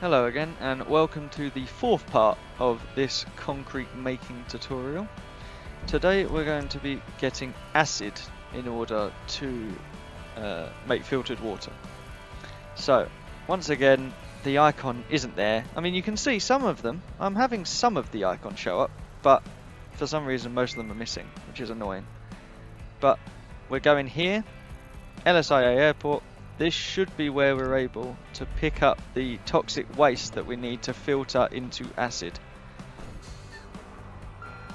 Hello again, and welcome to the fourth part of this concrete making tutorial. Today we're going to be getting acid in order to make filtered water. So once again, the icon isn't there. I mean, you can see some of them. I'm having some of the icons show up, but for some reason most of them are missing, which is annoying. But we're going here, LSIA Airport. This should be where we're able to pick up the toxic waste that we need to filter into acid.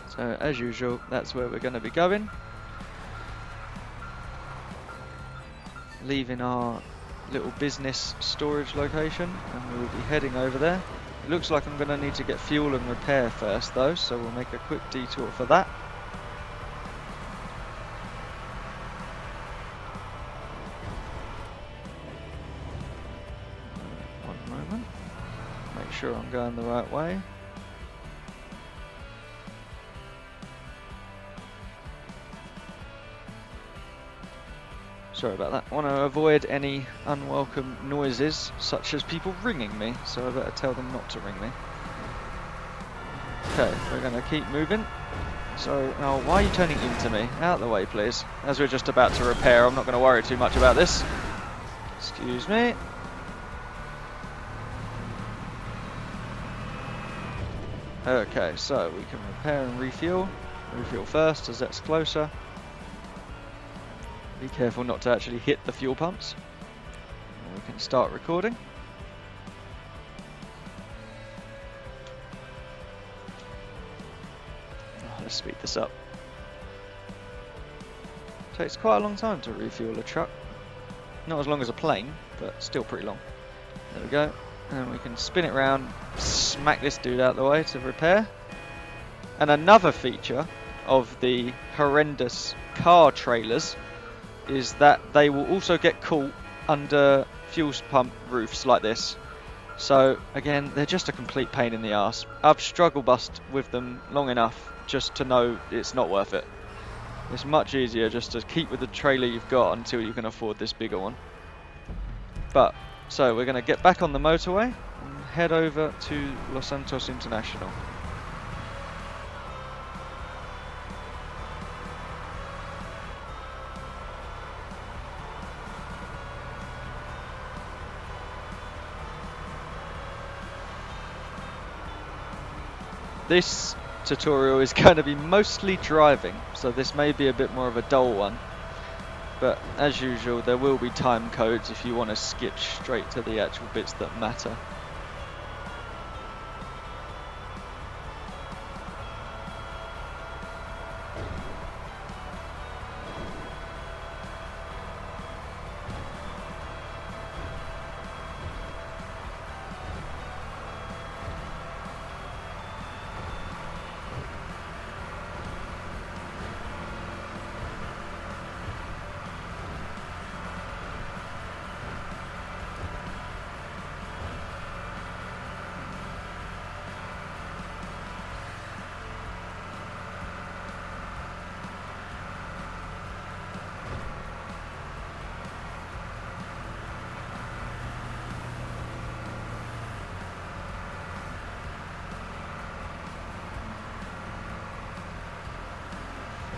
So as usual, that's where we're going to be going. Leaving our little business storage location, and we'll be heading over there. It looks like I'm going to need to get fuel and repair first though, so we'll make a quick detour for that. Make sure I'm going the right way. Sorry about that. I want to avoid any unwelcome noises, such as people ringing me, so I better tell them not to ring me. Okay, we're going to keep moving. So, now why are you turning into me? Out of the way, please. As we're just about to repair, I'm not going to worry too much about this. Excuse me. Okay, so we can repair and refuel. Refuel first, as that's closer. Be careful not to actually hit the fuel pumps. And we can start recording. Oh, let's speed this up. Takes quite a long time to refuel a truck. Not as long as a plane, but still pretty long. There we go. And we can spin it round, smack this dude out of the way to repair. And another feature of the horrendous car trailers is that they will also get caught under fuel pump roofs like this. So again, they're just a complete pain in the arse. I've struggle bust with them long enough just to know it's not worth it. It's much easier just to keep with the trailer you've got until you can afford this bigger one. But so we're going to get back on the motorway and head over to Los Santos International. This tutorial is going to be mostly driving, so this may be a bit more of a dull one. But as usual, there will be time codes if you want to skip straight to the actual bits that matter.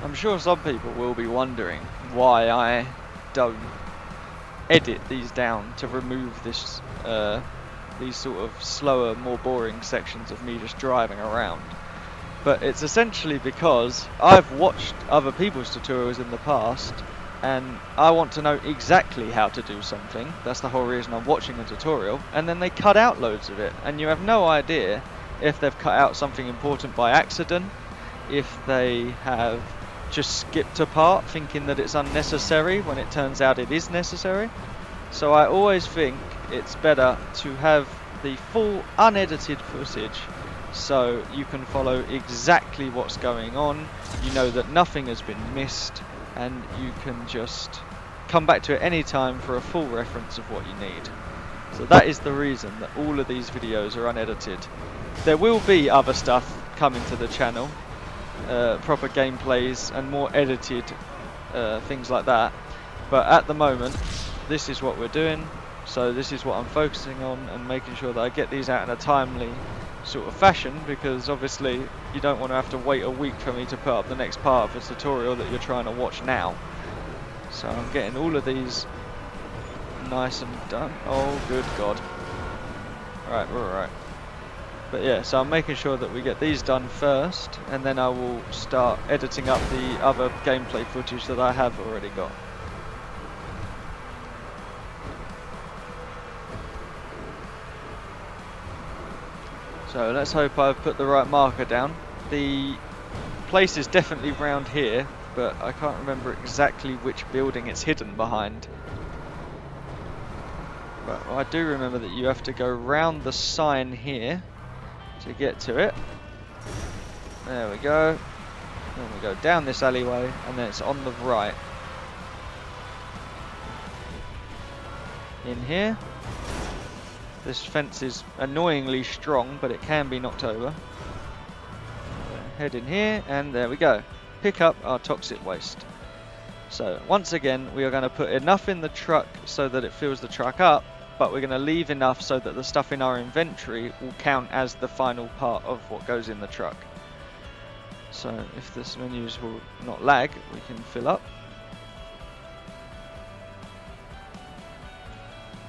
I'm sure some people will be wondering why I don't edit these down to remove this, these sort of slower, more boring sections of me just driving around. But it's essentially because I've watched other people's tutorials in the past and I want to know exactly how to do something. That's the whole reason I'm watching a tutorial. And then they cut out loads of it and you have no idea if they've cut out something important by accident, if they have just skipped a part thinking that it's unnecessary when it turns out it is necessary. So I always think it's better to have the full unedited footage so you can follow exactly what's going on, you know that nothing has been missed, and you can just come back to it any time for a full reference of what you need. So that is the reason that all of these videos are unedited. There will be other stuff coming to the channel, proper gameplays and more edited things like that, but at the moment this is what we're doing. So this is what I'm focusing on, and making sure that I get these out in a timely sort of fashion, because obviously you don't want to have to wait a week for me to put up the next part of a tutorial that you're trying to watch now. So I'm getting all of these nice and done. Oh good god. Alright, we're alright. But yeah, so I'm making sure that we get these done first, and then I will start editing up the other gameplay footage that I have already got. So let's hope I've put the right marker down. The place is definitely round here, but I can't remember exactly which building it's hidden behind. But I do remember that you have to go round the sign here to get to it. There we go. Then we go down this alleyway, and then it's on the right. In here. This fence is annoyingly strong, but it can be knocked over. Head in here, and there we go. Pick up our toxic waste. So once again, we are going to put enough in the truck so that it fills the truck up, but we're going to leave enough so that the stuff in our inventory will count as the final part of what goes in the truck. So if this menus will not lag, we can fill up.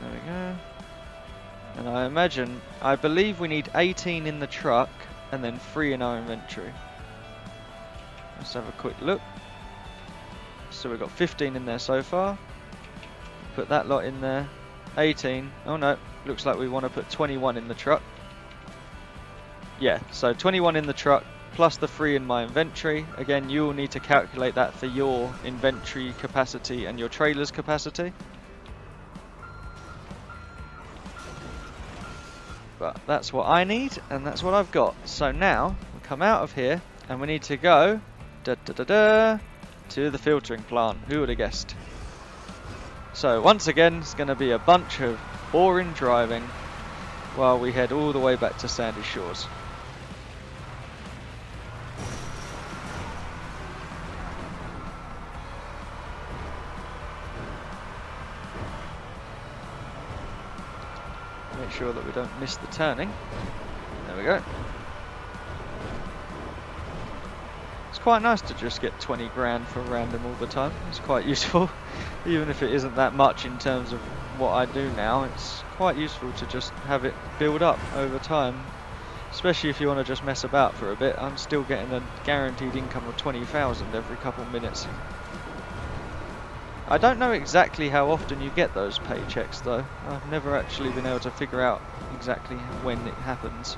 There we go. And I believe we need 18 in the truck and then 3 in our inventory. Let's have a quick look. So we've got 15 in there so far. Put that lot in there. 18. Oh no, looks like we want to put 21 in the truck. Yeah, so 21 in the truck plus the 3 in my inventory. Again, you will need to calculate that for your inventory capacity and your trailer's capacity. But that's what I need, and that's what I've got. So now we come out of here, and we need to go to the filtering plant. Who would have guessed? So once again, it's going to be a bunch of boring driving while we head all the way back to Sandy Shores. Make sure that we don't miss the turning. There we go. It's quite nice to just get 20 grand for random all the time. It's quite useful, even if it isn't that much in terms of what I do now. It's quite useful to just have it build up over time, especially if you want to just mess about for a bit. I'm still getting a guaranteed income of 20,000 every couple minutes. I don't know exactly how often you get those paychecks though. I've never actually been able to figure out exactly when it happens.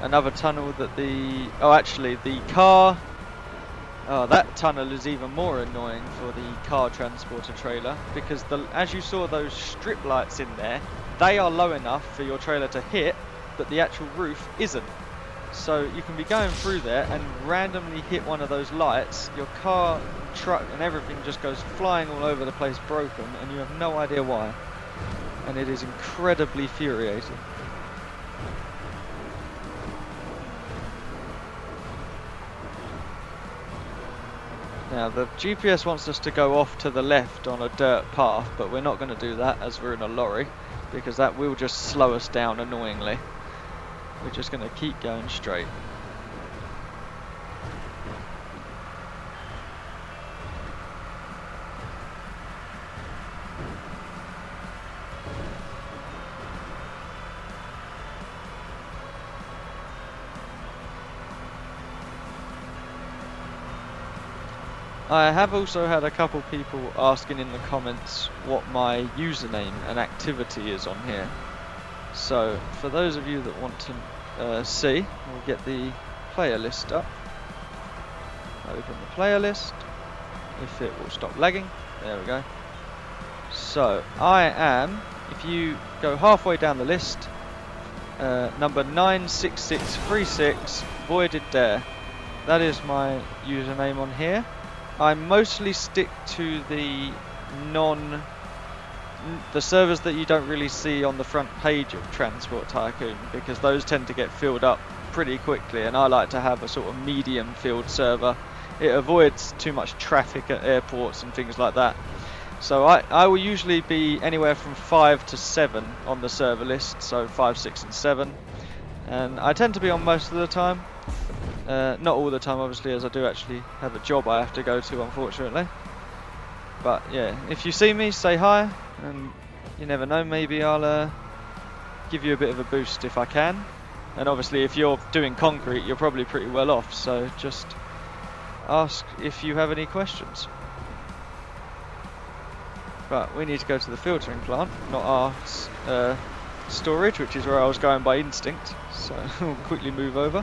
Another tunnel that the car. Oh, that tunnel is even more annoying for the car transporter trailer, because as you saw those strip lights in there, they are low enough for your trailer to hit, but the actual roof isn't. So you can be going through there and randomly hit one of those lights, your car, truck and everything just goes flying all over the place broken, and you have no idea why. And it is incredibly infuriating. Now the GPS wants us to go off to the left on a dirt path, but we're not going to do that as we're in a lorry, because that will just slow us down annoyingly. We're just going to keep going straight. I have also had a couple people asking in the comments what my username and activity is on here. So for those of you that want to see, we'll get the player list up. Open the player list, if it will stop lagging. There we go. So I am, if you go halfway down the list, number 96636 Voided Dare. That is my username on here. I mostly stick to the the servers that you don't really see on the front page of Transport Tycoon, because those tend to get filled up pretty quickly, and I like to have a sort of medium filled server. It avoids too much traffic at airports and things like that. So I will usually be anywhere from 5 to 7 on the server list, so 5, 6 and 7. And I tend to be on most of the time. Not all the time obviously, as I do actually have a job I have to go to, unfortunately. But yeah, if you see me, say hi, and you never know, maybe I'll give you a bit of a boost if I can. And obviously if you're doing concrete, you're probably pretty well off, so just ask if you have any questions. But we need to go to the filtering plant, not our storage, which is where I was going by instinct, so we'll quickly move over.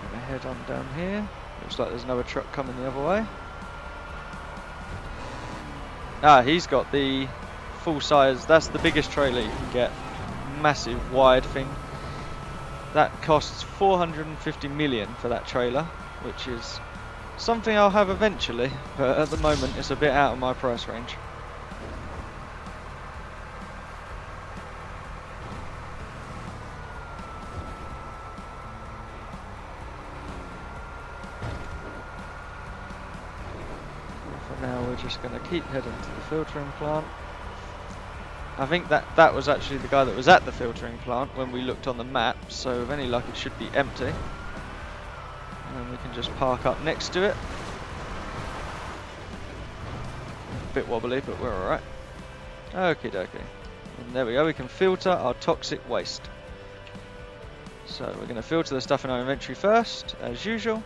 Gonna head on down here. Looks like there's another truck coming the other way. Ah, he's got the full size, that's the biggest trailer you can get. Massive wide thing. That costs 450 million for that trailer, which is something I'll have eventually, but at the moment it's a bit out of my price range. For now we're just going to keep heading to the filtering plant. I think that was actually the guy that was at the filtering plant when we looked on the map, so with any luck it should be empty. And we can just park up next to it. A bit wobbly, but we're alright. Okie dokie. And there we go, we can filter our toxic waste. So we're going to filter the stuff in our inventory first, as usual.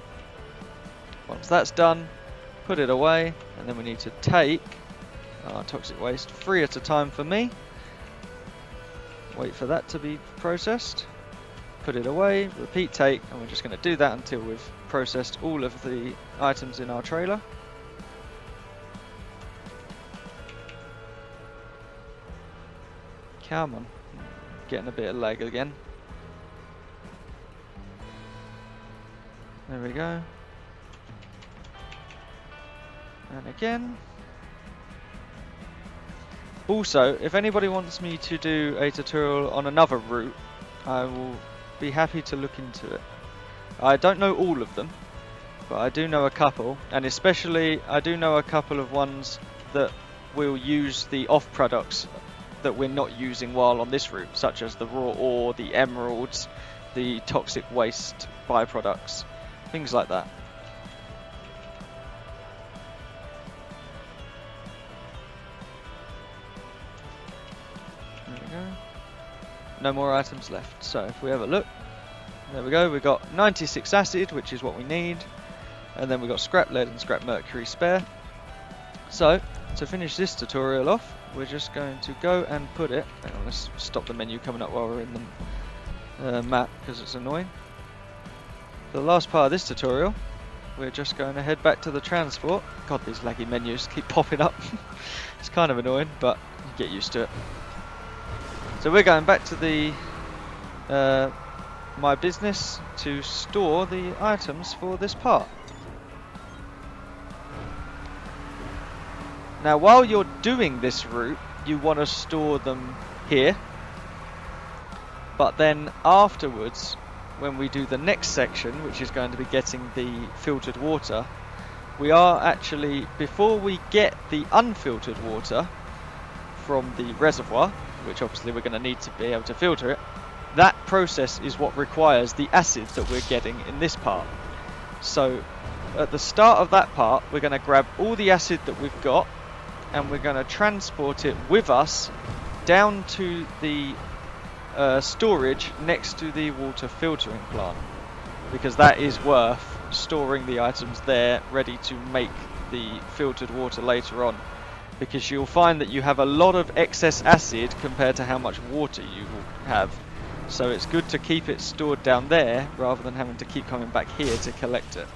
Once that's done, put it away, and then we need to take our toxic waste 3 at a time for me. Wait for that to be processed. Put it away, repeat take, and we're just going to do that until we've processed all of the items in our trailer. Come on, getting a bit of lag again. There we go. And again. Also, if anybody wants me to do a tutorial on another route, I will be happy to look into it. I don't know all of them, but I do know a couple, and especially I do know a couple of ones that will use the off products that we're not using while on this route, such as the raw ore, the emeralds, the toxic waste byproducts, things like that. There we go. No more items left, so if we have a look, there we go, we've got 96 acid, which is what we need, and then we've got scrap lead and scrap mercury spare. So, to finish this tutorial off, we're just going to go and put it, hang on, let's stop the menu coming up while we're in the map, because it's annoying. For the last part of this tutorial, we're just going to head back to the transport. God, these laggy menus keep popping up. It's kind of annoying, but you get used to it. So we're going back to the my business to store the items for this part. Now while you're doing this route, you want to store them here, but then afterwards, when we do the next section, which is going to be getting the filtered water, we are actually, before we get the unfiltered water from the reservoir, which obviously we're going to need to be able to filter it, that process is what requires the acid that we're getting in this part. So at the start of that part, we're going to grab all the acid that we've got and we're going to transport it with us down to the storage next to the water filtering plant, because that is worth storing the items there ready to make the filtered water later on, because you'll find that you have a lot of excess acid compared to how much water you will have. So it's good to keep it stored down there rather than having to keep coming back here to collect it.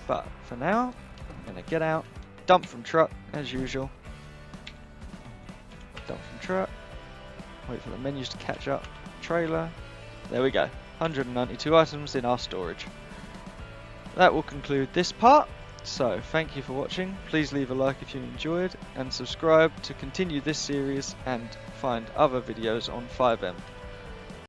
But for now, I'm going to get out, dump from truck as usual. Dump from truck. Wait for the menus to catch up. Trailer. There we go. 192 items in our storage. that will conclude this part. So thank you for watching. Please leave a like if you enjoyed and subscribe to continue this series and find other videos on FiveM.